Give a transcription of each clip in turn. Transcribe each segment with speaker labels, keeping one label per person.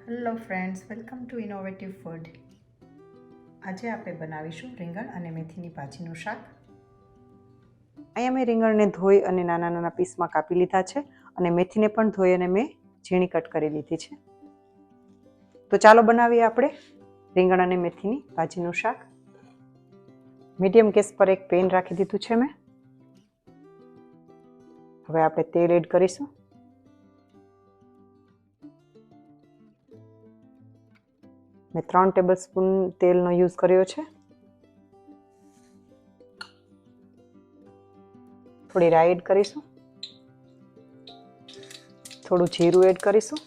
Speaker 1: Hello friends, welcome to innovative food. આજે આપણે બનાવીશું રીંગણ અને મેથીની ભાજીનું શાક. અહીંયા મેં રીંગણને ધોઈ અને નાના નાના પીસમાં કાપી લીધા છે અને મેથીને પણ ધોઈ અને મેં ઝીણી કટ કરી લીધી છે. તો ચાલો બનાવીએ આપણે રીંગણ અને મેથીની ભાજીનું શાક. મીડિયમ ગેસ પર એક પેન રાખી દીધું છે મેં. હવે આપણે તેલ એડ કરીશું. મેં 3 ટેબલસ્પૂન તેલનો યુઝ કર્યો છે. થોડી રાઈ એડ કરીશું, થોડું જીરું એડ કરીશું,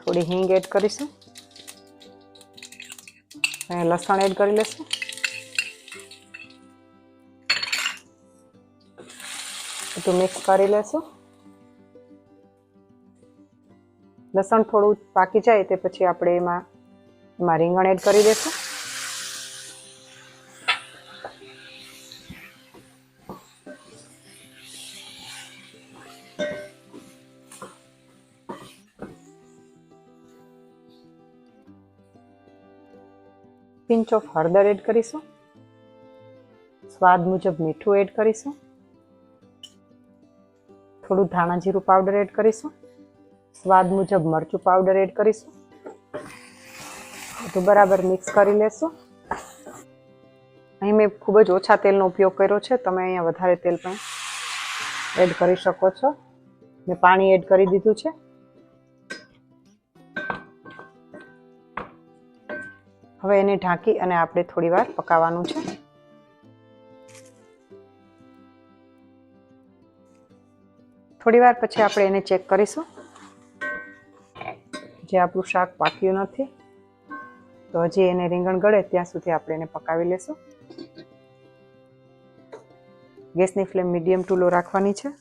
Speaker 1: થોડી હિંગ એડ કરીશું અને લસણ એડ કરી લેશું. બધું મિક્સ કરી લેશું. લસણ થોડું પાકી જાય તે પછી આપણે એમાં રીંગણ એડ કરી દઈશું. પિંચ ઓફ હળદર એડ કરીશું. સ્વાદ મુજબ મીઠું એડ કરીશું. થોડું ધાણા જીરું પાવડર એડ કરીશું. સ્વાદ મુજબ મરચું પાવડર એડ કરીશું. બધું બરાબર મિક્સ કરી લેશું. અહીં મેં ખૂબ જ ઓછા તેલનો ઉપયોગ કર્યો છે. તમે અહીંયા વધારે તેલ પણ એડ કરી શકો છો. મેં પાણી એડ કરી દીધું છે. હવે એને ઢાંકી અને આપણે થોડી વાર પકાવવાનું છે. થોડી વાર પછી આપણે એને ચેક કરીશું. જે આપણું શાક પાક્યું નથી તો હજી એને રીંગણ ગળે ત્યાં સુધી આપણે એને પકાવી લેશું. ગેસની ફ્લેમ મીડિયમ ટુ લો રાખવાની છે.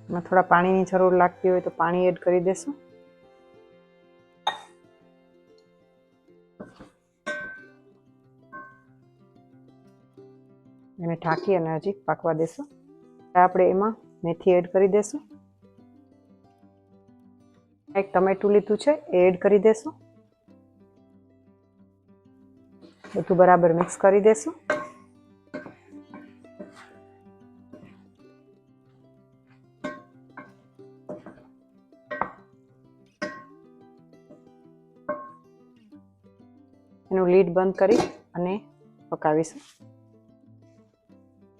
Speaker 1: એમાં થોડા પાણીની જરૂર લાગતી હોય તો પાણી એડ કરી દેશું. એને ઢાંકી અને હજી પાકવા દેશું. આપણે એમાં મેથી એડ કરી દેશું. એક ટમેટું લીધું છે એ એડ કરી દેશું. બધું બરાબર મિક્સ કરી દેશું. એનું લીડ બંધ કરી અને પકાવીશું.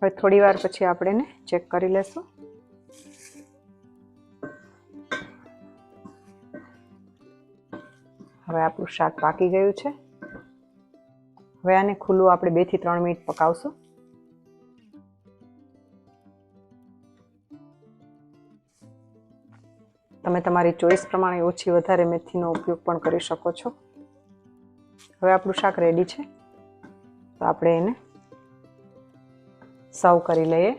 Speaker 1: હવે થોડી વાર પછી આપણે એને ચેક કરી લેશું. હવે આપણું શાક પાકી ગયું છે. હવે આને ખુલ્લું આપણે 2 થી 3 મિનિટ પકાવશું. તમે તમારી ચોઈસ પ્રમાણે ઓછી વધારે મેથીનો ઉપયોગ પણ કરી શકો છો. હવે આપણું શાક રેડી છે. તો આપણે એને સર્વ કરી લઈએ.